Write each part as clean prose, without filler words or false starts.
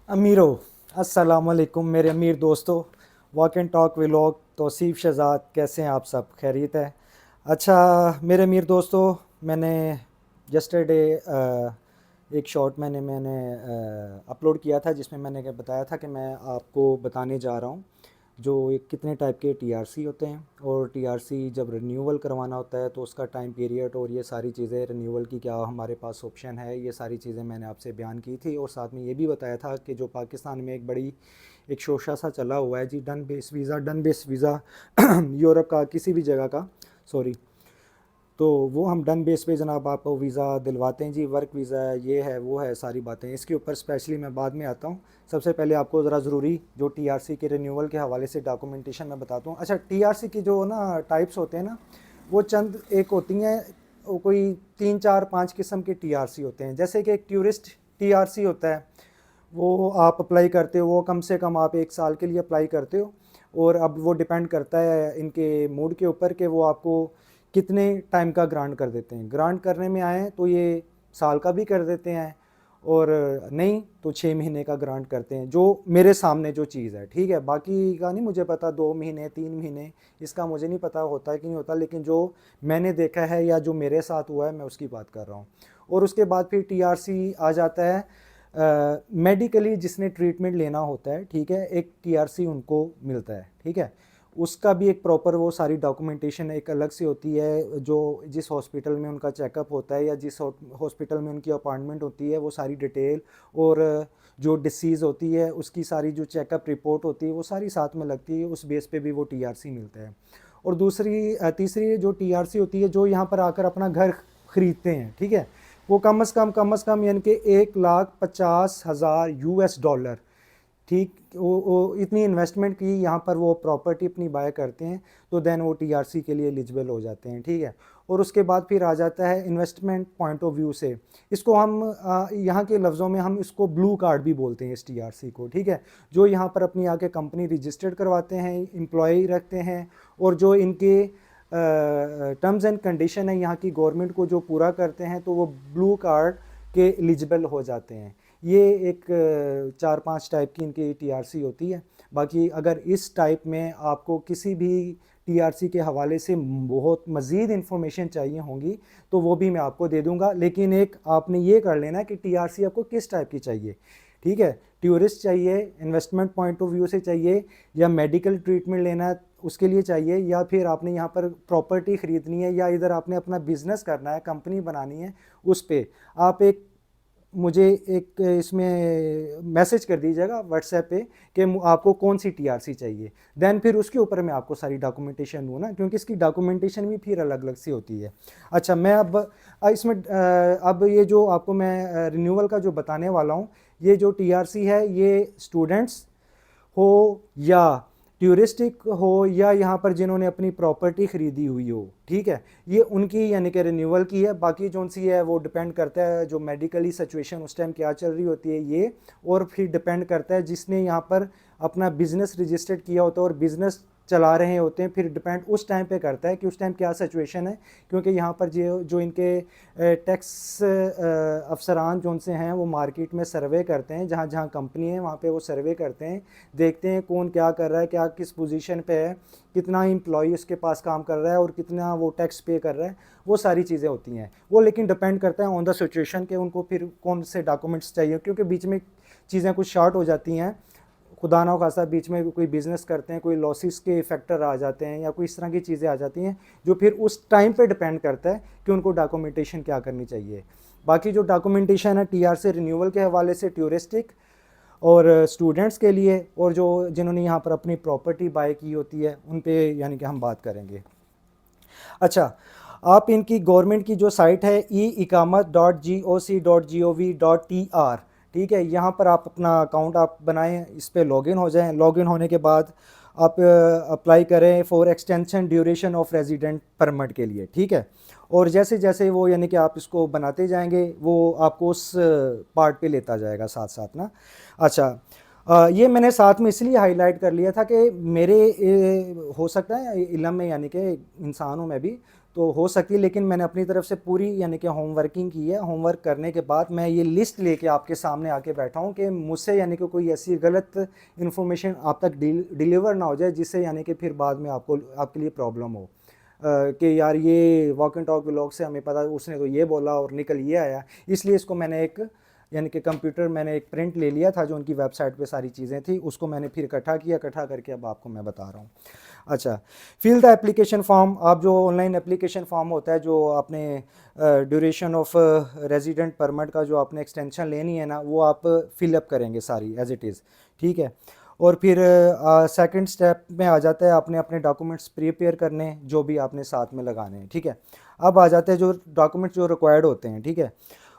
अमीरो अस्सलाम वालेकुम मेरे अमीर दोस्तों। Walk and talk vlog Tauseef Shahzad, कैसे हैं आप सब? खैरियत है? अच्छा मेरे अमीर दोस्तों, मैंने यस्टरडे एक शॉर्ट मैंने अपलोड किया था जिसमें मैंने बताया था कि मैं आपको बताने जा रहा हूँ जो कितने टाइप के टीआरसी होते हैं, और टीआरसी जब रिन्यूअल करवाना होता है तो उसका टाइम पीरियड और ये सारी चीज़ें, रिन्यूअल की क्या हमारे पास ऑप्शन है, ये सारी चीज़ें मैंने आपसे बयान की थी। और साथ में ये भी बताया था कि जो पाकिस्तान में एक शोशा सा चला हुआ है जी, डन बेस वीज़ा यूरोप का किसी भी जगह का, सॉरी, तो वो हम डन बेस पे जनाब आपको वीज़ा दिलवाते हैं जी। वर्क वीज़ा है, ये है वो है, सारी बातें इसके ऊपर स्पेशली मैं बाद में आता हूँ। सबसे पहले आपको ज़रा ज़रूरी जो टीआरसी के रिन्यूअल के हवाले से डॉक्यूमेंटेशन मैं बताता हूँ। अच्छा, टीआरसी की जो ना टाइप्स होते हैं ना, वो चंद एक होती हैं, वो कोई 3 4 5 किस्म के टीआरसी होते हैं। जैसे कि एक टूरिस्ट टीआरसी होता है, वो आप अप्लाई करते हो, वो कम से कम आप 1 साल के लिए अप्लाई करते हो। और अब वो डिपेंड करता है इनके मूड के ऊपर कि वो आपको कितने टाइम का ग्रांट कर देते हैं। ग्रांट करने में आए तो ये साल का भी कर देते हैं, और नहीं तो 6 महीने का ग्रांट करते हैं, जो मेरे सामने जो चीज़ है। ठीक है, बाकी का नहीं मुझे पता, 2 महीने 3 महीने इसका मुझे नहीं पता होता है कि नहीं होता, लेकिन जो मैंने देखा है या जो मेरे साथ हुआ है मैं उसकी बात कर रहा हूँ। और उसके बाद फिर टीआरसी आ जाता है मेडिकली जिसने ट्रीटमेंट लेना होता है, ठीक है, एक टीआरसी उनको मिलता है। ठीक है, उसका भी एक प्रॉपर वो सारी डॉक्यूमेंटेशन एक अलग से होती है। जो जिस हॉस्पिटल में उनका चेकअप होता है या जिस हॉस्पिटल में उनकी अपॉइंटमेंट होती है, वो सारी डिटेल, और जो डिसीज़ होती है उसकी सारी जो चेकअप रिपोर्ट होती है वो सारी साथ में लगती है। उस बेस पे भी वो टीआरसी मिलता है। और तीसरी जो टीआरसी होती है, जो यहाँ पर आकर अपना घर ख़रीदते हैं, ठीक है, वो कम अज़ कम यानी कि 1,50,000 US डॉलर। ठीक, वो इतनी इन्वेस्टमेंट की यहाँ पर वो प्रॉपर्टी अपनी बाय करते हैं, तो देन वो टीआरसी के लिए एलिजिबल हो जाते हैं। ठीक है, और उसके बाद फिर आ जाता है इन्वेस्टमेंट पॉइंट ऑफ व्यू से, इसको हम यहाँ के लफ्ज़ों में हम इसको ब्लू कार्ड भी बोलते हैं इस टीआरसी को। ठीक है, जो यहाँ पर अपनी आके कंपनी रजिस्टर्ड करवाते हैं, एम्प्लॉय रखते हैं, और जो इनके टर्म्स एंड कंडीशन है यहाँ की गवर्नमेंट को जो पूरा करते हैं, तो वो ब्लू कार्ड के एलिजिबल हो जाते हैं। ये एक 4 5 टाइप की इनकी टीआरसी होती है। बाकी अगर इस टाइप में आपको किसी भी टीआरसी के हवाले से बहुत मज़ीद इन्फॉर्मेशन चाहिए होंगी तो वो भी मैं आपको दे दूंगा, लेकिन एक आपने ये कर लेना कि टीआरसी आपको किस टाइप की चाहिए। ठीक है, टूरिस्ट चाहिए, इन्वेस्टमेंट पॉइंट ऑफ व्यू से चाहिए, या मेडिकल ट्रीटमेंट लेना है उसके लिए चाहिए, या फिर आपने यहाँ पर प्रॉपर्टी ख़रीदनी है, या इधर आपने अपना बिजनेस करना है, कंपनी बनानी है, उस पर आप एक मुझे एक इसमें मैसेज कर दीजिएगा व्हाट्सएप पे कि आपको कौन सी टीआरसी चाहिए। देन फिर उसके ऊपर मैं आपको सारी डॉक्यूमेंटेशन दूँ ना, क्योंकि इसकी डॉक्यूमेंटेशन भी फिर अलग अलग सी होती है। अच्छा, मैं अब इसमें अब ये जो आपको मैं रिन्यूअल का जो बताने वाला हूँ, ये जो टीआरसी है, ये स्टूडेंट्स हो या ट्यूरिस्टिक हो या यहाँ पर जिन्होंने अपनी प्रॉपर्टी ख़रीदी हुई हो, ठीक है, ये उनकी यानी कि रिन्यूअल की है। बाकी जो सी है वो डिपेंड करता है जो मेडिकली सिचुएशन उस टाइम क्या चल रही होती है ये, और फिर डिपेंड करता है जिसने यहाँ पर अपना बिज़नेस रजिस्टर्ड किया होता है और बिज़नेस चला रहे होते हैं, फिर डिपेंड उस टाइम पे करता है कि उस टाइम क्या सिचुएशन है। क्योंकि यहाँ पर जो जो इनके टैक्स अफसरान जो उनसे हैं वो मार्केट में सर्वे करते हैं, जहाँ जहाँ कंपनी है वहाँ पे वो सर्वे करते हैं, देखते हैं कौन क्या कर रहा है, क्या किस पोजीशन पे है, कितना एम्प्लॉई उसके पास काम कर रहा है और कितना वो टैक्स पे कर रहा है, वो सारी चीज़ें होती हैं वो। लेकिन डिपेंड करता है ऑन द सिचुएशन के उनको फिर कौन से डॉक्यूमेंट्स चाहिए, क्योंकि बीच में चीज़ें कुछ शॉर्ट हो जाती हैं, खुदा ना खासा बीच में कोई बिज़नेस करते हैं, कोई लॉसेस के फैक्टर आ जाते हैं या कोई इस तरह की चीज़ें आ जाती हैं, जो फिर उस टाइम पे डिपेंड करता है कि उनको डॉक्यूमेंटेशन क्या करनी चाहिए। बाकी जो डॉक्यूमेंटेशन है टीआर से रिन्यूअल के हवाले से टूरिस्टिक और स्टूडेंट्स के लिए, और जो जिन्होंने यहाँ पर अपनी प्रॉपर्टी बाय की होती है उन पे यानी कि हम बात करेंगे। अच्छा, आप इनकी गवर्नमेंट की जो साइट है eikamat.goc.gov.tr, ठीक है, यहाँ पर आप अपना अकाउंट आप बनाएं, इस पर लॉगिन हो जाएं। लॉगिन होने के बाद आप अप्लाई करें for extension duration of resident permit के लिए। ठीक है, और जैसे जैसे वो यानी कि आप इसको बनाते जाएंगे वो आपको उस पार्ट पे लेता जाएगा साथ साथ ना। अच्छा, ये मैंने साथ में इसलिए हाईलाइट कर लिया था कि मेरे हो सकता है इलम में यानी कि इंसान हूँ मैं भी, तो हो सकती है, लेकिन मैंने अपनी तरफ से पूरी यानी कि होमवर्किंग की है। होमवर्क करने के बाद मैं ये लिस्ट लेके आपके सामने आके बैठा हूँ कि मुझसे यानी कि कोई ऐसी गलत इन्फॉर्मेशन आप तक डिलीवर ना हो जाए, जिससे यानी कि फिर बाद में आपको आपके लिए प्रॉब्लम हो कि यार ये वॉक एंड टॉक व्लॉग से हमें पता उसने तो ये बोला और निकल ये आया। इसलिए इसको मैंने एक यानी कि कंप्यूटर मैंने एक प्रिंट ले लिया था जो उनकी वेबसाइट पे सारी चीज़ें थी, उसको मैंने फिर इकट्ठा किया, इकट्ठा करके अब आपको मैं बता रहा हूँ। अच्छा, फिल द एप्लीकेशन फॉर्म। आप जो ऑनलाइन एप्लीकेशन फॉर्म होता है, जो आपने ड्यूरेशन ऑफ रेजिडेंट परमिट का जो आपने एक्सटेंशन लेनी है ना, वो आप फिलअप करेंगे सारी एज इट इज़, ठीक है। और फिर सेकंड स्टेप में आ जाता है आपने अपने डॉक्यूमेंट्स प्रिपेयर करने, जो भी आपने साथ में लगाने हैं, ठीक है। अब आ जाते हैं जो डॉक्यूमेंट्स जो रिक्वायर्ड होते हैं, ठीक है।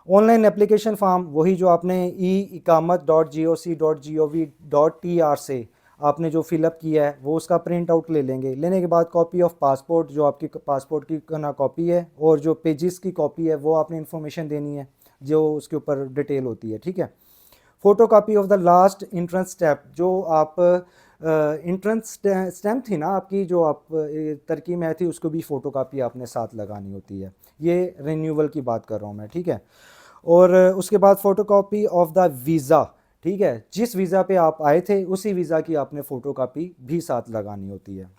ऑनलाइन एप्लीकेशन फॉर्म वही जो आपने eikamat.goc.gov.tr से आपने जो फिलअप किया है वो उसका प्रिंट आउट ले लेंगे। लेने के बाद कॉपी ऑफ पासपोर्ट, जो आपकी पासपोर्ट की ना कॉपी है, और जो पेजेस की कॉपी है वो आपने इन्फॉर्मेशन देनी है जो उसके ऊपर डिटेल होती है, ठीक है। Photo copy of the last entrance step, जो आप इंट्रेंस स्टैम्प थी ना आपकी, जो आप तरक्की में थी, उसको भी फ़ोटो कापी आपने साथ लगानी होती है। ये रिन्यूअल की बात कर रहा हूँ मैं, ठीक है। और उसके बाद photo copy of the visa, ठीक है। जिस वीज़ा पे आप आए थे उसी वीज़ा की आपने फ़ोटो कापी भी साथ लगानी होती है।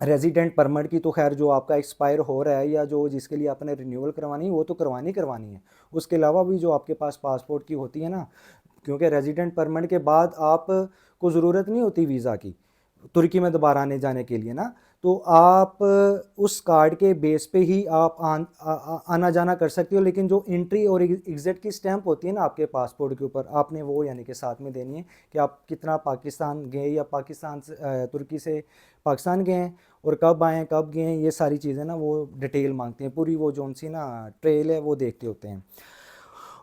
रेजिडेंट परमिट की तो खैर जो आपका एक्सपायर हो रहा है या जो जिसके लिए आपने रिन्यूअल करवानी है वो तो करवानी है। उसके अलावा भी जो आपके पास पासपोर्ट की होती है ना, क्योंकि रेजिडेंट परमिट के बाद आप को ज़रूरत नहीं होती वीज़ा की तुर्की में दोबारा आने जाने के लिए ना, तो आप उस कार्ड के बेस पे ही आप आना जाना कर सकते हो। लेकिन जो एंट्री और एग्ज़िट की स्टैंप होती है ना आपके पासपोर्ट के ऊपर, आपने वो यानी कि साथ में देनी है कि आप कितना पाकिस्तान गए या पाकिस्तान से तुर्की से पाकिस्तान गए हैं, और कब आए हैं कब गए हैं, ये सारी चीज़ें ना वो डिटेल मांगते हैं पूरी, वो जोन सी ना ट्रेल है वो देखते होते हैं,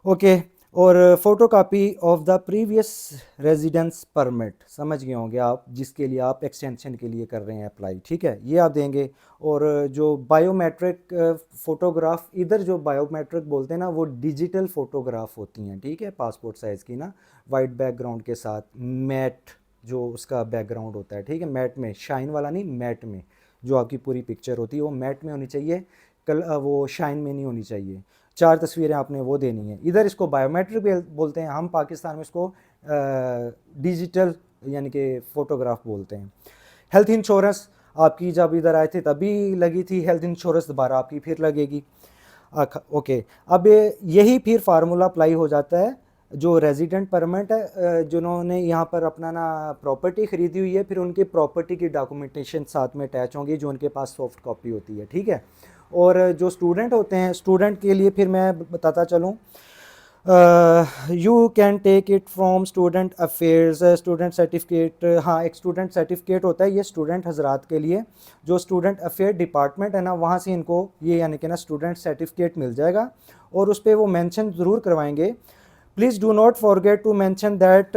ओके। और photo copy of the previous residence permit, समझ गए होंगे आप, जिसके लिए आप एक्सटेंशन के लिए कर रहे हैं अप्लाई, ठीक है, ये आप देंगे। और जो बायोमेट्रिक फ़ोटोग्राफ, इधर जो बायोमेट्रिक बोलते हैं ना वो डिजिटल फ़ोटोग्राफ होती हैं, ठीक है, पासपोर्ट साइज़ की ना, वाइट बैकग्राउंड के साथ, मैट जो उसका बैकग्राउंड होता है, ठीक है, मैट में, शाइन वाला नहीं, मैट में जो आपकी पूरी पिक्चर होती है वो मैट में होनी चाहिए, कल वो शाइन में नहीं होनी चाहिए। 4 तस्वीरें आपने वो देनी है। इधर इसको बायोमेट्रिक बोलते हैं, हम पाकिस्तान में इसको डिजिटल यानी कि फ़ोटोग्राफ बोलते हैं। हेल्थ इंश्योरेंस आपकी जब इधर आए थे तभी लगी थी, हेल्थ इंश्योरेंस दोबारा आपकी फिर लगेगी। ओके, अब यही फिर फार्मूला अप्लाई हो जाता है जो रेजिडेंट परमिट है, जिन्होंने यहाँ पर अपना ना प्रॉपर्टी ख़रीदी हुई है, फिर उनकी प्रॉपर्टी की डॉक्यूमेंटेशन साथ में अटैच होंगी जो उनके पास सॉफ्ट कॉपी होती है, ठीक है। और जो स्टूडेंट होते हैं, स्टूडेंट के लिए फिर मैं बताता चलूँ, you can take it from student affairs, student certificate, हाँ एक स्टूडेंट सर्टिफिकेट होता है ये स्टूडेंट हजरात के लिए, जो स्टूडेंट अफेयर डिपार्टमेंट है ना वहाँ से इनको ये यानी कि ना स्टूडेंट सर्टिफिकेट मिल जाएगा। और उस पर वो मेंशन ज़रूर करवाएंगे, please do not forget to mention that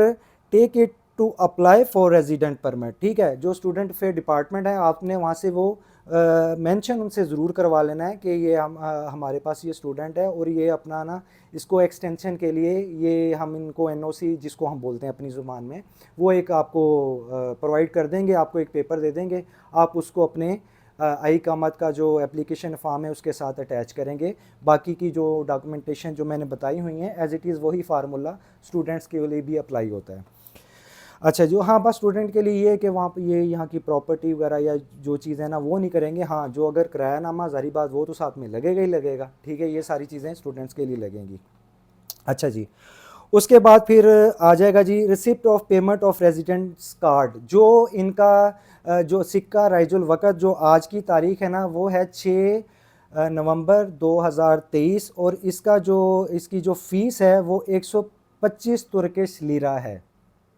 take it to apply for resident permit, ठीक है। जो स्टूडेंट अफेयर डिपार्टमेंट है आपने वहाँ से वो मेंशन उनसे ज़रूर करवा लेना है कि ये हमारे पास ये स्टूडेंट है और ये अपना ना इसको एक्सटेंशन के लिए ये हम इनको एनओसी जिसको हम बोलते हैं अपनी ज़ुबान में, वो एक आपको प्रोवाइड कर देंगे, आपको एक पेपर दे देंगे, आप उसको अपने आई कामत का जो एप्लीकेशन फॉर्म है उसके साथ अटैच करेंगे। बाकी की जो डॉक्यूमेंटेशन जो मैंने बताई हुई हैं एज इट इज़ वही फार्मूला स्टूडेंट्स के लिए भी अप्लाई होता है। अच्छा, जो हाँ बस स्टूडेंट के लिए ये है कि वहाँ पे ये यहाँ की प्रॉपर्टी वगैरह या जो चीज़ है ना वो नहीं करेंगे, हाँ जो अगर किरायानामा ज़ाहिर बात वो तो साथ में लगेगा ही लगेगा, ठीक है, ये सारी चीज़ें स्टूडेंट्स के लिए लगेंगी। अच्छा जी, उसके बाद फिर आ जाएगा जी receipt of payment of residents card, जो इनका जो सिक्का राइजुल वक़्त जो आज की तारीख है ना वो है 6 नवंबर 2023, और इसका जो इसकी जो फ़ीस है वो 125 तुर्किश लीरा है,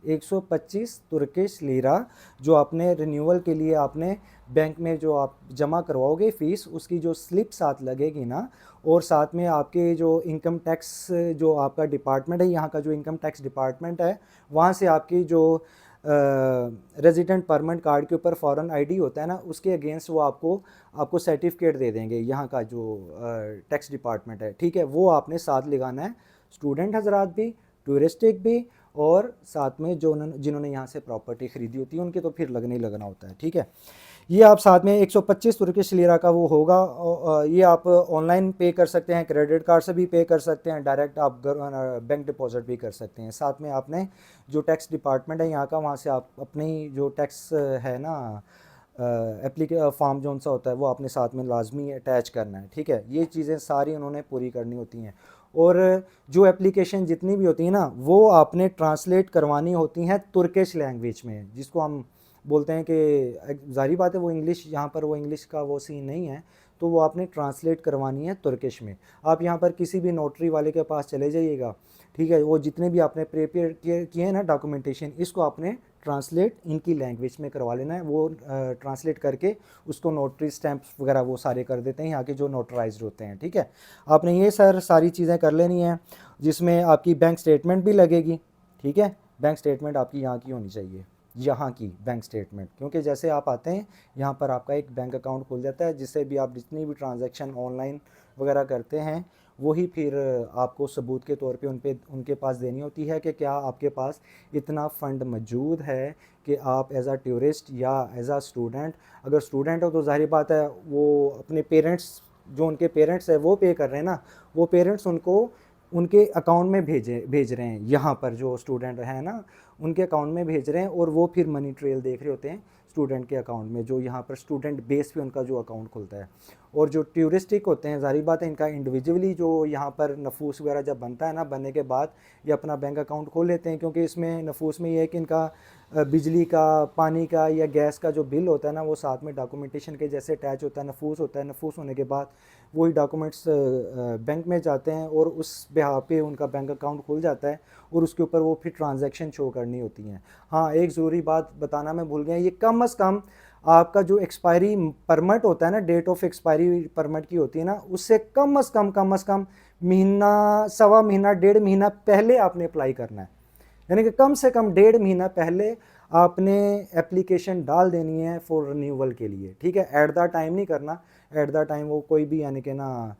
125 तुर्किश लीरा, जो आपने रिन्यूअल के लिए आपने बैंक में जो आप जमा करवाओगे फ़ीस, उसकी जो स्लिप साथ लगेगी ना, और साथ में आपके जो इनकम टैक्स जो आपका डिपार्टमेंट है, यहाँ का जो इनकम टैक्स डिपार्टमेंट है, वहाँ से आपकी जो रेजिडेंट परमिट कार्ड के ऊपर फॉरेन आईडी होता है ना, उसके अगेंस्ट वो आपको सर्टिफिकेट दे देंगे, यहाँ का जो टैक्स डिपार्टमेंट है, ठीक है, वो आपने साथ लगाना है, स्टूडेंट हजरात भी, टूरिस्टिक भी, और साथ में जो जिन्होंने यहाँ से प्रॉपर्टी ख़रीदी होती है उनके तो फिर लगने ही लगना होता है, ठीक है। ये आप साथ में 125 तुर्किश लीरा का वो होगा। ये आप ऑनलाइन पे कर सकते हैं, क्रेडिट कार्ड से भी पे कर सकते हैं, डायरेक्ट आप बैंक डिपॉजिट भी कर सकते हैं। साथ में आपने जो टैक्स डिपार्टमेंट है यहाँ का, वहाँ से आप अपनी जो टैक्स है ना एप्लीके फॉर्म जो सा होता है वो आपने साथ में लाजमी अटैच करना है, ठीक है। ये चीज़ें सारी उन्होंने पूरी करनी होती हैं। और जो एप्लीकेशन जितनी भी होती हैं ना, वो आपने ट्रांसलेट करवानी होती हैं तुर्किश लैंग्वेज में, जिसको हम बोलते हैं कि ज़ाहिर बात है वो इंग्लिश, यहाँ पर वो इंग्लिश का वो सीन नहीं है, तो वो आपने ट्रांसलेट करवानी है तुर्किश में। आप यहाँ पर किसी भी नोटरी वाले के पास चले जाइएगा, ठीक है, वो जितने भी आपने प्रिपेयर किए हैं ना डॉक्यूमेंटेशन, इसको आपने ट्रांसलेट इनकी लैंग्वेज में करवा लेना है। वो ट्रांसलेट करके उसको नोटरी स्टैंप्स वगैरह वो सारे कर देते हैं यहाँ के जो नोटराइज्ड होते हैं, ठीक है। आपने ये सारी चीज़ें कर लेनी है, जिसमें आपकी बैंक स्टेटमेंट भी लगेगी, ठीक है। बैंक स्टेटमेंट आपकी यहाँ की होनी चाहिए, यहाँ की बैंक स्टेटमेंट, क्योंकि जैसे आप आते हैं यहाँ पर आपका एक बैंक अकाउंट खुल जाता है, जिससे भी आप जितनी भी ट्रांजैक्शन ऑनलाइन वगैरह करते हैं, वही फिर आपको सबूत के तौर पे उनके पास देनी होती है कि क्या आपके पास इतना फ़ंड मौजूद है कि आप एज आ टूरिस्ट या एज आ स्टूडेंट, अगर स्टूडेंट हो तो जाहिर बात है वो अपने पेरेंट्स, जो उनके पेरेंट्स है वो पे कर रहे हैं ना, वो पेरेंट्स उनको उनके अकाउंट में भेज रहे हैं, यहाँ पर जो स्टूडेंट हैं ना उनके अकाउंट में भेज रहे हैं, और वो फिर मनी ट्रेल देख रहे होते हैं स्टूडेंट के अकाउंट में, जो यहाँ पर स्टूडेंट बेस पे उनका जो अकाउंट खुलता है। और जो टूरिस्टिक होते हैं, ज़ाहिर बात है इनका इंडिविजुअली जो यहाँ पर नफूस वगैरह जब बनता है ना, बनने के बाद ये अपना बैंक अकाउंट खोल लेते हैं, क्योंकि इसमें नफूस में ये है कि इनका बिजली का, पानी का या गैस का जो बिल होता है ना, वो साथ में डॉक्यूमेंटेशन के जैसे अटैच होता है, नफूस होता है। नफूस होने के बाद वही डॉक्यूमेंट्स बैंक में जाते हैं, और उस बिहाफ पे उनका बैंक अकाउंट खुल जाता है, और उसके ऊपर वो फिर ट्रांजैक्शन शो करनी होती हैं। हाँ, एक ज़रूरी बात बताना मैं भूल गया, ये कम अज़ कम आपका जो एक्सपायरी परमिट होता है ना, डेट ऑफ एक्सपायरी परमिट की होती है ना, उससे कम अज़ कम महीना, सवा महीना, 1.5 महीना पहले आपने अप्लाई करना है। यानी कि कम से कम 1.5 महीना पहले आपने एप्लीकेशन डाल देनी है फॉर रिन्यूअल के लिए, ठीक है। एट द टाइम नहीं करना, एट द टाइम वो कोई भी यानी कि ना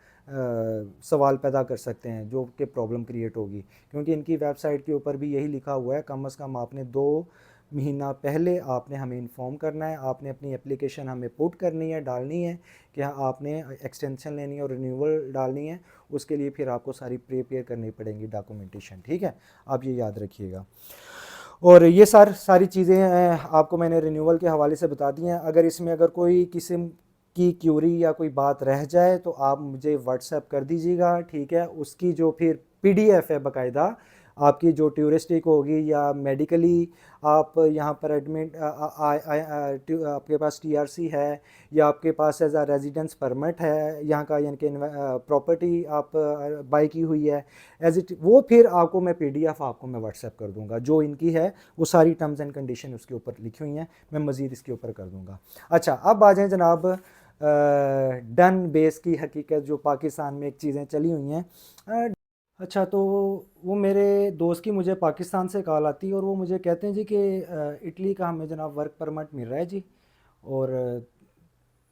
सवाल पैदा कर सकते हैं जो कि प्रॉब्लम क्रिएट होगी, क्योंकि इनकी वेबसाइट के ऊपर भी यही लिखा हुआ है, कम से कम आपने 2 महीना पहले आपने हमें इन्फॉर्म करना है, आपने अपनी एप्लीकेशन हमें पुट करनी है, डालनी है कि आपने एक्सटेंशन लेनी है और रिन्यूअल डालनी है। उसके लिए फिर आपको सारी प्रिपेयर करनी पड़ेंगी डॉक्यूमेंटेशन, ठीक है, आप ये याद रखिएगा। और ये सारी चीज़ें आपको मैंने रिन्यूअल के हवाले से बता दी हैं। अगर इसमें अगर कोई किस्म की क्यूरी या कोई बात रह जाए तो आप मुझे व्हाट्सएप कर दीजिएगा, ठीक है। उसकी जो फिर पीडीएफ है बाकायदा, आपकी जो टूरिस्टिक होगी या मेडिकली आप यहाँ पर एडमिट आपके पास टीआरसी है, या आपके पास एज आ रेजिडेंस परमिट है यहाँ का, यानी कि प्रॉपर्टी आप बाई की हुई है एज इट, वो फिर आपको मैं पीडीएफ आपको मैं व्हाट्सएप कर दूंगा, जो इनकी है वो सारी टर्म्स एंड कंडीशन उसके ऊपर लिखी हुई हैं, मैं मज़ीद इसके ऊपर कर दूंगा। अच्छा, अब आ जाएँ जनाब डन बेस की हकीकत, जो पाकिस्तान में एक चीज़ें चली हुई हैं। अच्छा, तो वो मेरे दोस्त की मुझे पाकिस्तान से कॉल आती है, और वो मुझे कहते हैं जी कि इटली का हमें जनाब वर्क परमिट मिल रहा है जी, और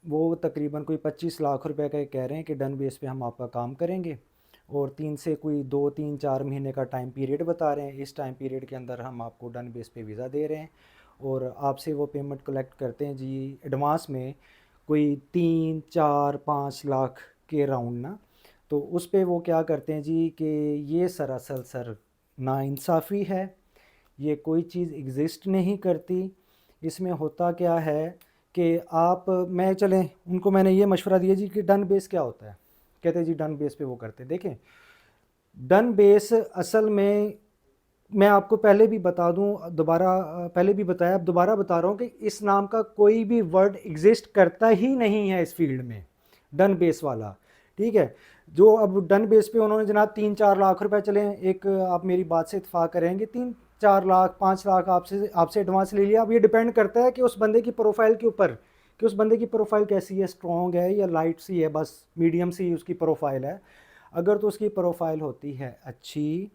वो तकरीबन कोई 25 लाख रुपए का कह रहे हैं कि डन बेस पे हम आपका काम करेंगे, और 2 3 4 महीने का टाइम पीरियड बता रहे हैं, इस टाइम पीरियड के अंदर हम आपको डन बेस पे वीज़ा दे रहे हैं, और आपसे वो पेमेंट कलेक्ट करते हैं जी एडवांस में कोई 3 4 5 लाख के राउंड ना। तो उस पे वो क्या करते हैं जी कि ये सरासर सर नाइंसाफ़ी है, ये कोई चीज़ एग्ज़िस्ट नहीं करती। इसमें होता क्या है कि आप, मैं चलें उनको मैंने ये मशवरा दिया जी कि डन बेस क्या होता है, कहते हैं जी डन बेस पे वो करते हैं। देखें, डन बेस असल में मैं आपको पहले भी बता दूं, दोबारा पहले भी बताया, अब दोबारा बता रहा हूं कि इस नाम का कोई भी वर्ड एग्जिस्ट करता ही नहीं है इस फील्ड में, डन बेस वाला, ठीक है। जो अब डन बेस पे उन्होंने जनाब 3 4 लाख रुपए, चले एक आप मेरी बात से इत्फाक करेंगे, 3 4 लाख 5 लाख आपसे आपसे एडवांस ले लिया। अब ये डिपेंड करता है कि उस बंदे की प्रोफाइल के ऊपर, कि उस बंदे की प्रोफाइल कैसी है, स्ट्रॉन्ग है या लाइट सी है, बस मीडियम सी उसकी प्रोफाइल है। अगर तो उसकी प्रोफाइल होती है अच्छी,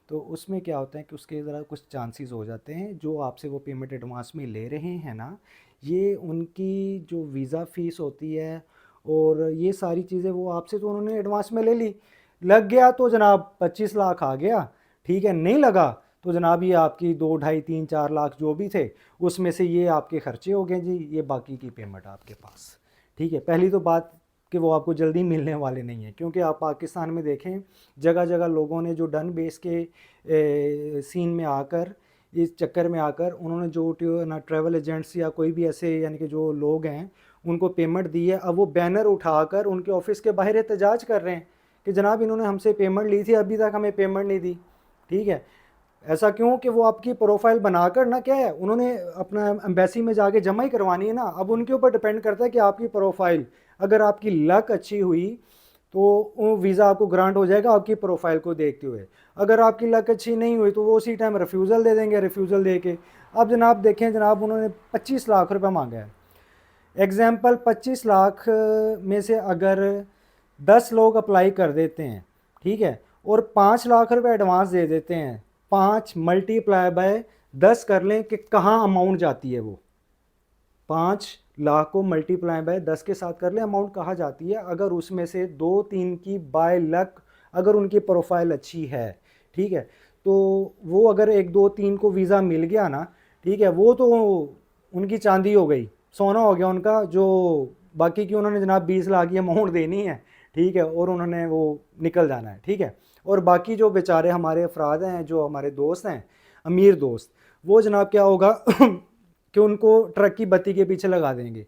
तो उसमें क्या होता है कि उसके ज़रा कुछ चांसेस हो जाते हैं, जो आपसे वो पेमेंट एडवांस में ले रहे हैं ना, ये उनकी जो वीज़ा फ़ीस होती है और ये सारी चीज़ें वो आपसे तो उन्होंने एडवांस में ले ली, लग गया तो जनाब 25 लाख आ गया, ठीक है, नहीं लगा तो जनाब ये आपकी 2 ढाई 3 4 लाख जो भी थे उसमें से ये आपके खर्चे हो गए जी, ये बाकी की पेमेंट आपके पास। ठीक है, पहली तो बात कि वो आपको जल्दी मिलने वाले नहीं हैं, क्योंकि आप पाकिस्तान में देखें जगह जगह लोगों ने जो डन बेस के सीन में आकर, इस चक्कर में आकर उन्होंने जो ना ट्रैवल एजेंट्स या कोई भी ऐसे यानी कि जो लोग हैं उनको पेमेंट दी है, अब वो बैनर उठाकर उनके ऑफिस के बाहर एहतजाज कर रहे हैं कि जनाब इन्होंने हमसे पेमेंट ली थी, अभी तक हमें पेमेंट नहीं दी। ठीक है, ऐसा क्यों कि वो आपकी प्रोफाइल बनाकर ना क्या है उन्होंने अपना एम्बेसी में जाके जमा ही करवानी है ना। अब उनके ऊपर डिपेंड करता है कि आपकी प्रोफाइल, अगर आपकी लक अच्छी हुई तो वीज़ा आपको ग्रांट हो जाएगा आपकी प्रोफाइल को देखते हुए। अगर आपकी लक अच्छी नहीं हुई तो वो उसी टाइम रिफ्यूज़ल दे देंगे, रिफ्यूज़ल दे के अब जनाब देखें जनाब उन्होंने 25 लाख रुपए मांगा है। एग्जाम्पल 25 लाख में से अगर 10 लोग अप्लाई कर देते हैं, ठीक है, और 5 लाख रुपए एडवांस दे देते हैं, 5 मल्टीप्लाई बाय 10 कर लें कि कहाँ अमाउंट जाती है वो 5 लाख को मल्टीप्लाई बाय 10 के साथ कर ले अमाउंट कहाँ जाती है। अगर उसमें से 2-3 की बाय लक अगर उनकी प्रोफाइल अच्छी है, ठीक है, तो वो अगर 1-2-3 को वीज़ा मिल गया ना, ठीक है, वो तो उनकी चांदी हो गई, सोना हो गया उनका। जो बाकी की उन्होंने जनाब 20 लाख की अमाउंट देनी है, ठीक है, और उन्होंने वो निकल जाना है। ठीक है, और बाकी जो बेचारे हमारे अफराद हैं, जो हमारे दोस्त हैं, अमीर दोस्त, वो जनाब क्या होगा कि उनको ट्रक की बत्ती के पीछे लगा देंगे।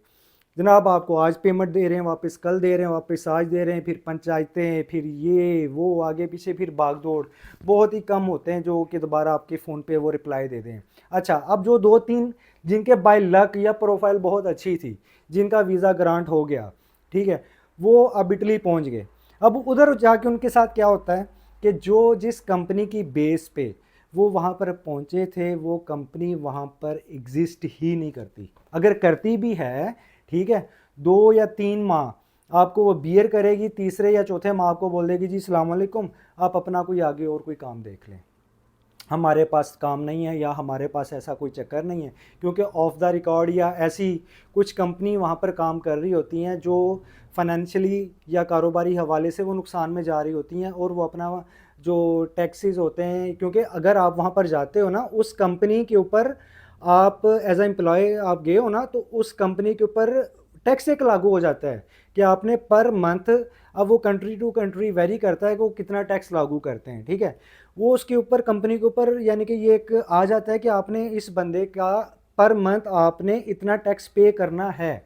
जनाब आपको आज पेमेंट दे रहे हैं, वापस कल दे रहे हैं, वापस आज दे रहे हैं, फिर पंचायतें, फिर ये वो आगे पीछे, फिर भाग दौड़। बहुत ही कम होते हैं जो कि दोबारा आपके फ़ोन पे वो रिप्लाई दे दें। अच्छा, अब जो 2-3 जिनके बाय लक या प्रोफाइल बहुत अच्छी थी, जिनका वीज़ा ग्रांट हो गया, ठीक है, वो अब इटली पहुंच गए। अब उधर जाके उनके साथ क्या होता है कि जो जिस कंपनी की बेस पे वो वहाँ पर पहुँचे थे, वो कंपनी वहाँ पर एग्जिस्ट ही नहीं करती। अगर करती भी है, ठीक है, 2 या 3 माह आपको वो बियर करेगी, तीसरे या चौथे माह आपको बोल देगी जी अस्सलाम वालेकुम, आप अपना कोई आगे और कोई काम देख लें, हमारे पास काम नहीं है, या हमारे पास ऐसा कोई चक्कर नहीं है। क्योंकि ऑफ द रिकॉर्ड या ऐसी कुछ कंपनी वहाँ पर काम कर रही होती हैं जो फाइनेंशियली या कारोबारी हवाले से वो नुकसान में जा रही होती हैं, और वो अपना जो टैक्सेस होते हैं, क्योंकि अगर आप वहाँ पर जाते हो ना उस कंपनी के ऊपर, आप एज ए एम्प्लॉय आप गए हो ना, तो उस कंपनी के ऊपर टैक्स एक लागू हो जाता है कि आपने पर मंथ, अब वो कंट्री टू कंट्री वेरी करता है कि वो कितना टैक्स लागू करते हैं। ठीक है, वो उसके ऊपर कंपनी के ऊपर यानी कि ये एक आ जाता है कि आपने इस बंदे का पर मंथ आपने इतना टैक्स पे करना है।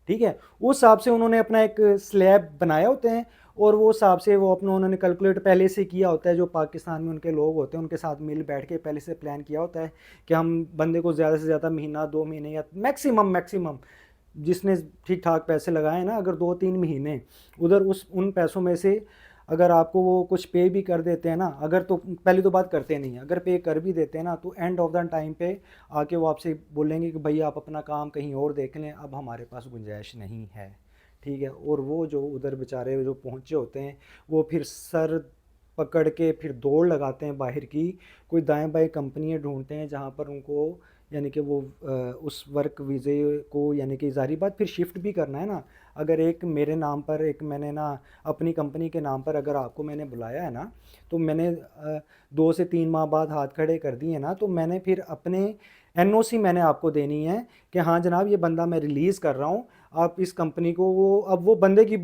ठीक है, उस हिसाब से उन्होंने अपना एक स्लैब बनाए होते हैं, और वो हिसाब से वो अपना उन्होंने कैलकुलेट पहले से किया होता है। जो पाकिस्तान में उनके लोग होते हैं उनके साथ मिल बैठ के पहले से प्लान किया होता है कि हम बंदे को ज़्यादा से ज़्यादा महीना 2 महीने या मैक्सिमम जिसने ठीक ठाक पैसे लगाए हैं ना, अगर 2-3 महीने उधर उन पैसों में से अगर आपको वो कुछ पे भी कर देते हैं ना, अगर तो पहली तो बात करते नहीं, अगर पे कर भी देते हैं ना, तो एंड ऑफ द टाइम पे आके वो आपसे बोलेंगे कि भैया आप अपना काम कहीं और देख लें, अब हमारे पास गुंजाइश नहीं है। ठीक है, और वो जो उधर बेचारे जो पहुँचे होते हैं, वो फिर सर पकड़ के फिर दौड़ लगाते हैं बाहर की, कोई दाएं बाएं कंपनियां ढूंढते हैं जहां पर उनको यानी कि वो उस वर्क वीज़े को यानी कि ज़ाहिर बात फिर शिफ्ट भी करना है ना। अगर एक मेरे नाम पर, एक मैंने ना अपनी कंपनी के नाम पर अगर आपको मैंने बुलाया है ना, तो मैंने 2 से 3 माह बाद हाथ खड़े कर दिए ना, तो मैंने फिर अपने एनओसी मैंने आपको देनी है कि हाँ जनाब ये बंदा मैं रिलीज़ कर रहा हूँ, आप इस कंपनी को, वो अब वो बंदे की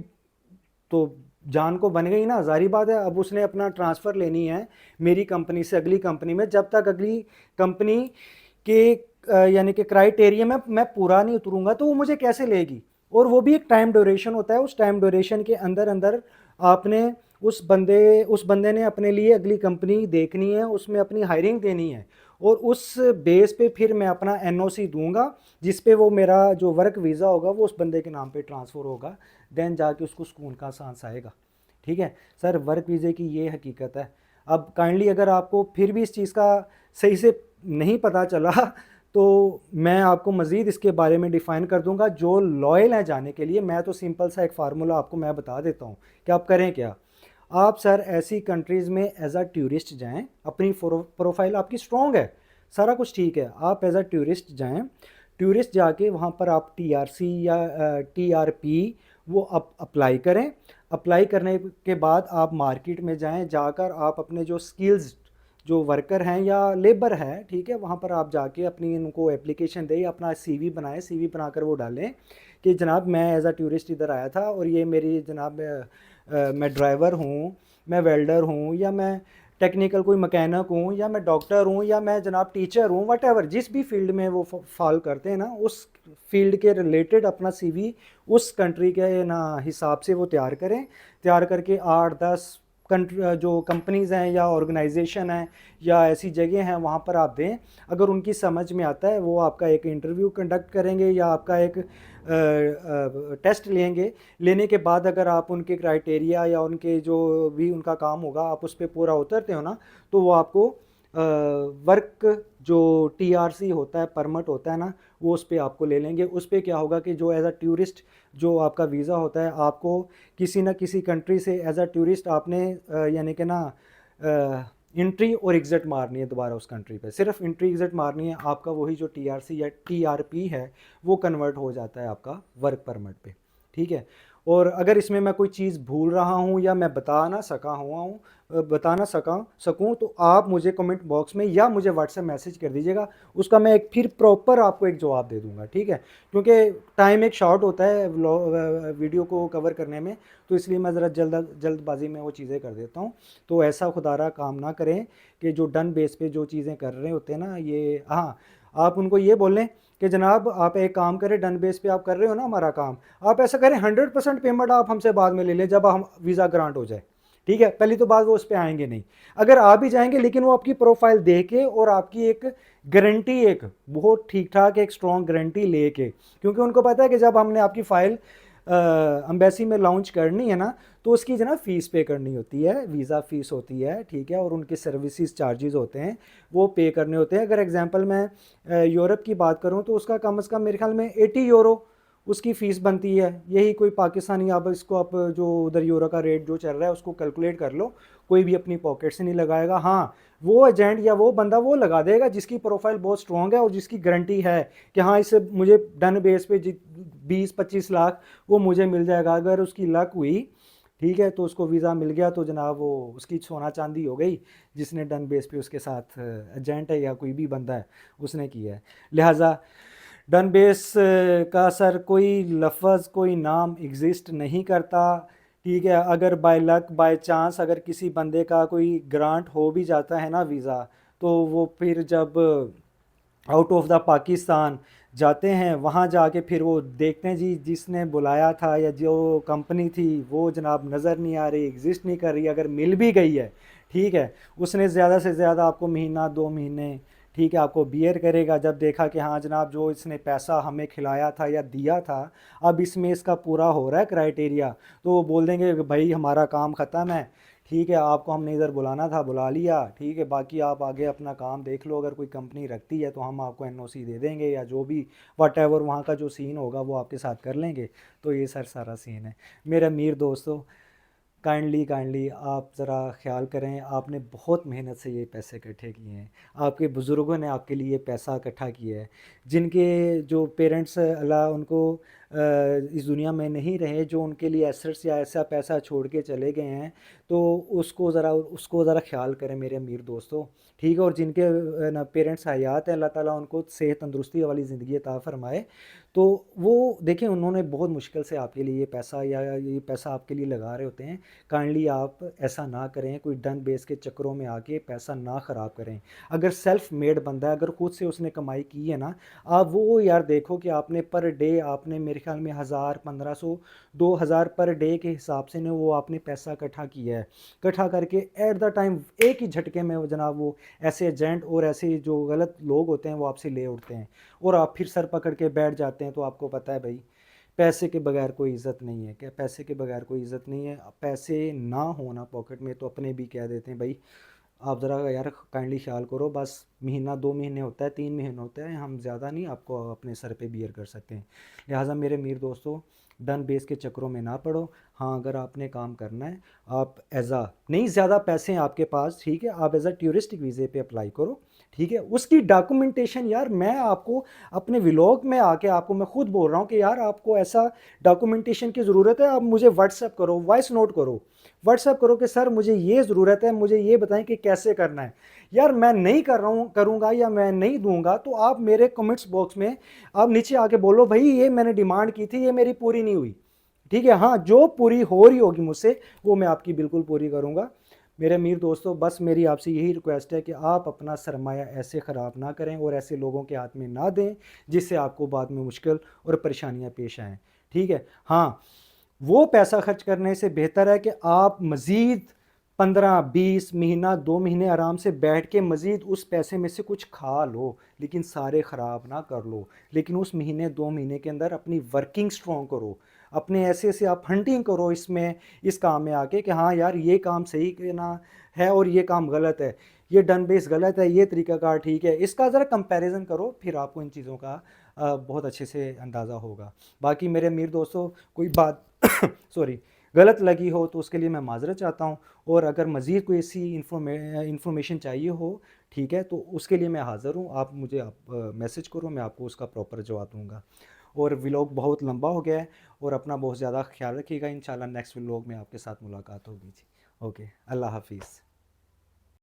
तो जान को बन गई ना, ज़ाहिर बात है। अब उसने अपना ट्रांसफ़र लेनी है मेरी कंपनी से अगली कंपनी में, जब तक अगली कंपनी के यानी कि क्राइटेरिया में मैं पूरा नहीं उतरूंगा तो वो मुझे कैसे लेगी। और वो भी एक टाइम ड्यूरेशन होता है, उस टाइम ड्यूरेशन के अंदर अंदर आपने उस बंदे ने अपने लिए अगली कंपनी देखनी है, उसमें अपनी हायरिंग देनी है, और उस बेस पे फिर मैं अपना एनओसी दूंगा जिस पे वो मेरा जो वर्क वीज़ा होगा वो उस बंदे के नाम पे ट्रांसफ़र होगा, देन जाके उसको सुकून का सांस आएगा। ठीक है सर, वर्क वीज़े की ये हकीकत है। अब काइंडली अगर आपको फिर भी इस चीज़ का सही से नहीं पता चला तो मैं आपको मज़ीद इसके बारे में डिफ़ाइन कर दूंगा। जो लॉयल है जाने के लिए, मैं तो सिंपल सा एक फार्मूला आपको मैं बता देता हूँ कि आप करें क्या। आप सर ऐसी कंट्रीज़ में एज अ टूरिस्ट जाएं, अपनी प्रोफाइल आपकी स्ट्रॉन्ग है, सारा कुछ ठीक है, आप एज अ टूरिस्ट जाएं, टूरिस्ट जाके वहाँ पर आप टीआरसी या टीआरपी वो अप्लाई करें। अप्लाई करने के बाद आप मार्केट में जाएं, जाकर आप अपने जो स्किल्स जो वर्कर हैं या लेबर है, ठीक है, वहाँ पर आप जाके अपनी उनको एप्लीकेशन दें, अपना सीवी बनाएं, सीवी बनाकर वो डालें कि जनाब मैं एज अ टूरिस्ट इधर आया था और ये मेरी जनाब मैं ड्राइवर हूँ, मैं वेल्डर हूँ, या मैं टेक्निकल कोई मैकेनिक हूँ, या मैं डॉक्टर हूँ, या मैं जनाब टीचर हूँ, वट एवर जिस भी फील्ड में वो फॉल करते हैं ना, उस फील्ड के रिलेटेड अपना सीवी उस कंट्री के ना हिसाब से वो तैयार करें। तैयार करके 8-10 कंट्री जो कंपनीज़ हैं या ऑर्गेनाइजेशन हैं या ऐसी जगह हैं वहाँ पर आप दें। अगर उनकी समझ में आता है वो आपका एक इंटरव्यू कंडक्ट करेंगे या आपका एक टेस्ट लेंगे। लेने के बाद अगर आप उनके क्राइटेरिया या उनके जो भी उनका काम होगा आप उस पर पूरा उतरते हो ना, तो वो आपको वर्क जो टीआरसी होता है, परमिट होता है ना, वो उस पर आपको ले लेंगे। उस पर क्या होगा कि जो एज अ टूरिस्ट जो आपका वीज़ा होता है, आपको किसी ना किसी कंट्री से एज अ टूरिस्ट आपने यानी कि ना एंट्री और एग्ज़िट मारनी है दोबारा उस कंट्री पे, सिर्फ एंट्री एग्ज़िट मारनी है, आपका वही जो टीआरसी या टीआरपी है वो कन्वर्ट हो जाता है आपका वर्क परमिट पे, ठीक है। और अगर इसमें मैं कोई चीज़ भूल रहा हूँ या मैं बता ना सकूँ तो आप मुझे कमेंट बॉक्स में या मुझे व्हाट्सएप मैसेज कर दीजिएगा, उसका मैं एक फिर प्रॉपर आपको एक जवाब दे दूंगा, ठीक है। क्योंकि टाइम एक शॉर्ट होता है वीडियो को कवर करने में, तो इसलिए मैं ज़रा जल्दबाजी में वो चीज़ें कर देता हूँ। तो ऐसा खुदारा काम ना करें कि जो डन बेस पे जो चीज़ें कर रहे होते हैं ना, ये हाँ, आप उनको ये बोलें कि जनाब आप एक काम करें, डन बेस पे आप कर रहे हो ना हमारा काम, आप ऐसा करें 100% पेमेंट आप हमसे बाद में ले लें जब हम वीज़ा ग्रांट हो जाए, ठीक है। पहली तो बात वो उस पर आएंगे नहीं, अगर आ भी जाएंगे लेकिन वो आपकी प्रोफाइल देख के और आपकी एक गारंटी, एक बहुत ठीक ठाक एक स्ट्रॉन्ग गारंटी लेके, क्योंकि उनको पता है कि जब हमने आपकी फ़ाइल एम्बेसी में लॉन्च करनी है ना, तो उसकी जो ना फ़ीस पे करनी होती है, वीज़ा फ़ीस होती है, ठीक है, और उनके सर्विसेज चार्जेस होते हैं वो पे करने होते हैं। अगर एग्जांपल मैं यूरोप की बात करूं तो उसका कम से कम मेरे ख्याल में 80 यूरो उसकी फ़ीस बनती है। यही कोई पाकिस्तानी, आप इसको आप जो उधर यूरो का रेट जो चल रहा है उसको कैलकुलेट कर लो, कोई भी अपनी पॉकेट से नहीं लगाएगा। हाँ, वो एजेंट या वो बंदा वो लगा देगा जिसकी प्रोफाइल बहुत स्ट्रॉन्ग है और जिसकी गारंटी है कि हाँ इससे मुझे डन बेस पे 20-25 लाख वो मुझे मिल जाएगा। अगर उसकी लक हुई, ठीक है, तो उसको वीज़ा मिल गया तो जनाब वो उसकी सोना चांदी हो गई, जिसने डन बेस पे उसके साथ एजेंट है या कोई भी बंदा है उसने किया है। लिहाजा डन बेस का सर कोई लफ्ज़ कोई नाम एग्जिस्ट नहीं करता, ठीक है। अगर बाय लक बाय चांस अगर किसी बंदे का कोई ग्रांट हो भी जाता है ना वीज़ा, तो वो फिर जब आउट ऑफ द पाकिस्तान जाते हैं, वहाँ जाके फिर वो देखते हैं जी जिसने बुलाया था या जो कंपनी थी वो जनाब नज़र नहीं आ रही, एग्जिस्ट नहीं कर रही। अगर मिल भी गई है, ठीक है, उसने ज़्यादा से ज़्यादा आपको महीना 2 महीने, ठीक है, आपको बियर करेगा। जब देखा कि हाँ जनाब जो इसने पैसा हमें खिलाया था या दिया था अब इसमें इसका पूरा हो रहा है क्राइटेरिया, तो वो बोल देंगे कि भाई हमारा काम ख़त्म है, ठीक है, आपको हमने इधर बुलाना था बुला लिया, ठीक है, बाकी आप आगे अपना काम देख लो। अगर कोई कंपनी रखती है तो हम आपको एनओसी दे देंगे या जो भी वट एवर वहाँ का जो सीन होगा वो आपके साथ कर लेंगे। तो ये सर सारा सीन है मेरे अमीर दोस्तों। काइंडली आप ज़रा ख्याल करें, आपने बहुत मेहनत से ये पैसे इकट्ठे किए हैं, आपके बुज़ुर्गों ने आपके लिए पैसा इकट्ठा किया है, जिनके जो पेरेंट्स अल्लाह उनको इस दुनिया में नहीं रहे, जो उनके लिए एसेट्स या ऐसा पैसा छोड़ के चले गए हैं, तो उसको ज़रा ख्याल करें मेरे अमीर दोस्तों, ठीक है। और जिनके ना पेरेंट्स हयात हैं, अल्लाह ताला उनको सेहत तंदुरुस्ती वाली ज़िंदगी अता फ़रमाए। तो वो देखें उन्होंने बहुत मुश्किल से आपके लिए ये पैसा आपके लिए लगा रहे होते हैं। काइंडली आप ऐसा ना करें, कोई डन बेस के चक्करों में आके पैसा ना ख़राब करें। अगर सेल्फ मेड बंदा है, अगर खुद से उसने कमाई की है ना, आप वो यार देखो कि आपने पर डे आपने मेरे ख्याल में 1000, 1500, 2000 पर डे के हिसाब से ने वो आपने पैसा इकट्ठा किया है। इकट्ठा करके एट द टाइम एक ही झटके में वो जनाब वो ऐसे एजेंट और ऐसे जो गलत लोग होते हैं वो आपसे ले उठते हैं और आप फिर सर पकड़ के बैठ जाते हैं। तो आपको पता है भाई पैसे के बगैर कोई इज़्ज़त नहीं है, क्या पैसे के बगैर कोई इज़्ज़त नहीं है। पैसे ना होना पॉकेट में तो अपने भी कह देते हैं भाई आप ज़रा यार काइंडली ख्याल करो, बस महीना 2 महीने होता है, 3 महीने होता है, हम ज़्यादा नहीं आपको अपने सर पे बियर कर सकते हैं। लिहाजा मेरे मीर दोस्तों डन बेस के चक्करों में ना पड़ो। हाँ, अगर आपने काम करना है आप एज आ नहीं ज़्यादा पैसे हैं आपके पास, ठीक है, आप एज आ टूरिस्टिक वीज़े पे अप्लाई करो, ठीक है। उसकी डॉक्यूमेंटेशन यार मैं आपको अपने व्लॉग में आके आपको मैं खुद बोल रहा हूँ कि यार आपको ऐसा डॉक्यूमेंटेशन की ज़रूरत है, आप मुझे व्हाट्सएप करो, वॉइस नोट करो, व्हाट्सएप करो कि सर मुझे ये ज़रूरत है, मुझे ये बताएं कि कैसे करना है। यार मैं नहीं कर रहा हूँ, करूँगा या मैं नहीं दूंगा, तो आप मेरे कमेंट्स बॉक्स में आप नीचे आके बोलो भाई ये मैंने डिमांड की थी, ये मेरी पूरी नहीं हुई। ठीक है, हाँ जो पूरी हो रही होगी मुझसे वो मैं आपकी बिल्कुल पूरी करूँगा। मेरे अमीर दोस्तों, बस मेरी आपसे यही रिक्वेस्ट है कि आप अपना सरमाया ऐसे ख़राब ना करें और ऐसे लोगों के हाथ में ना दें जिससे आपको बाद में मुश्किल और परेशानियां पेश आएँ। ठीक है, हाँ वो पैसा खर्च करने से बेहतर है कि आप मज़ीद 15-20 महीना 2 महीने आराम से बैठ के मज़ीद उस पैसे में से कुछ खा लो, लेकिन सारे ख़राब ना कर लो। लेकिन उस महीने 2 महीने के अंदर अपनी वर्किंग स्ट्रॉन्ग करो, अपने ऐसे ऐसे आप हंटिंग करो इसमें, इस काम में आके कि हाँ यार ये काम सही ना है और ये काम गलत है, ये डन बेस गलत है, ये तरीकाकार ठीक है, इसका ज़रा कंपैरिजन करो, फिर आपको इन चीज़ों का बहुत अच्छे से अंदाज़ा होगा। बाकी मेरे अमीर दोस्तों, कोई बात सॉरी गलत लगी हो तो उसके लिए मैं माज़रत चाहता हूँ, और अगर मज़ीद कोई ऐसी इंफॉर्मेशन चाहिए हो, ठीक है, तो उसके लिए मैं हाज़िर हूँ। आप मुझे आप मैसेज करो, मैं आपको उसका प्रॉपर जवाब दूँगा। और व्लॉग बहुत लंबा हो गया है, और अपना बहुत ज़्यादा ख्याल रखिएगा। इंशाल्लाह नेक्स्ट व्लॉग में आपके साथ मुलाकात होगी जी। ओके, अल्लाह हाफिज़।